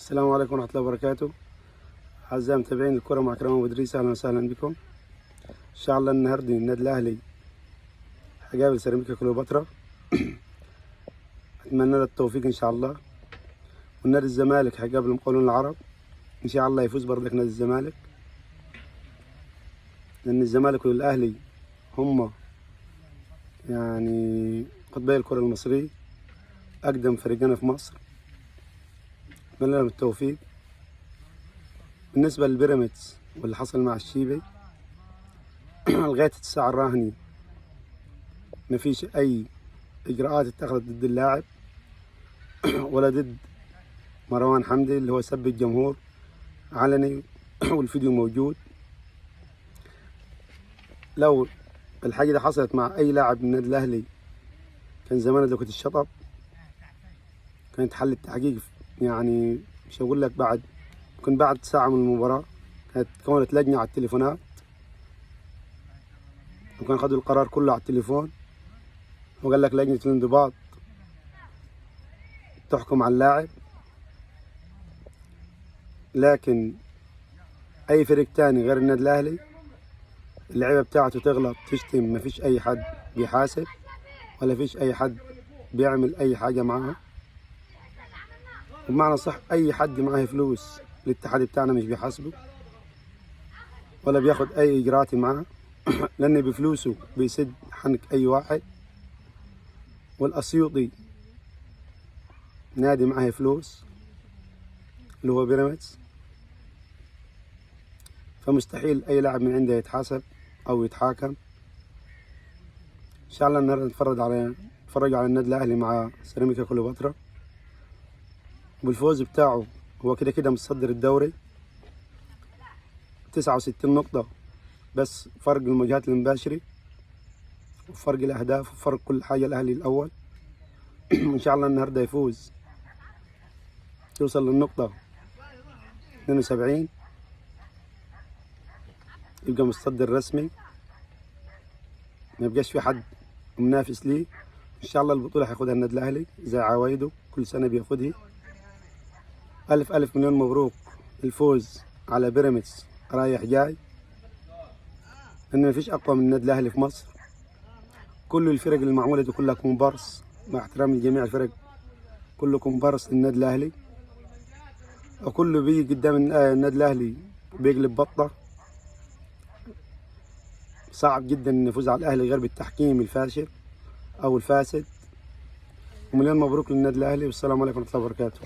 السلام عليكم ورحمة الله وبركاته. أعزائي متابعين الكرة، مع كريم أبو إدريس، أهلا وسهلا بكم. إن شاء الله النهاردة النادي الأهلي هيقابل سيراميكا كليوباترا. أتمنى له التوفيق إن شاء الله. والنادي الزمالك هيقابل المقاولون العرب، إن شاء الله يفوز برضك نادي الزمالك، لأن الزمالك والأهلي هم يعني قطبي الكرة المصرية، أقدم فريقين في مصر. أتمنى لهم التوفيق. بالنسبة للبيراميدز واللي حصل مع الشيبي لغاية الساعة الراهنة مفيش أي إجراءات اتخذت ضد اللاعب ولا ضد مروان حمدي اللي هو سب الجمهور علني والفيديو موجود. لو الحاجة دي حصلت مع أي لاعب من النادي الأهلي كان زمان دلوقتي الشطب، كانت حل التحقيق. يعني مش هقول لك بعد ساعة من المباراة كانت كونت لجنة على التليفونات، وكان خدوا القرار كله على التليفون، وقال لك لجنة الانضباط تحكم على اللاعب. لكن أي فريق تاني غير النادي الأهلي اللعيبة بتاعته تغلط تشتم، مفيش أي حد بيحاسب ولا فيش أي حد بيعمل أي حاجة معاها. بمعنى صح، أي حد معاه فلوس الاتحاد بتاعنا مش بيحاسبه ولا بياخد أي إجراءات معاه لأن بفلوسه بيسد حنك أي واحد. والأسيوطي نادي معاه فلوس اللي هو بيراميدز، فمستحيل أي لاعب من عنده يتحاسب أو يتحاكم. إن شاء الله النهارده نتفرج على النادي الأهلي مع سيراميكا كليوباترا، بالفوز بتاعه هو كده كده متصدر الدوري 69 نقطة، بس فرق المواجهات المباشرة وفرق الأهداف وفرق كل حاجة الأهلي الأول. إن شاء الله النهارده يفوز، يوصل للنقطة 72، يبقى متصدر رسمي، ما يبقاش في حد منافس ليه. إن شاء الله البطولة هياخدها النادي الأهلي زي عوايده كل سنة بياخدها. ألف ألف مليون مبروك الفوز على بيراميدز رايح جاي، لأن مفيش أقوى من النادي الأهلي في مصر. كل الفرق المعمولة دي كلها كومبارس، مع احترامي لجميع الفرق، كله كومبارس للنادي الأهلي، وكله بيجي قدام النادي الأهلي بيقلب بطة. صعب جدا إن يفوز على الأهلي غير بالتحكيم الفاشل أو الفاسد. ومليون مبروك للنادي الأهلي، والسلام عليكم ورحمة الله وبركاته.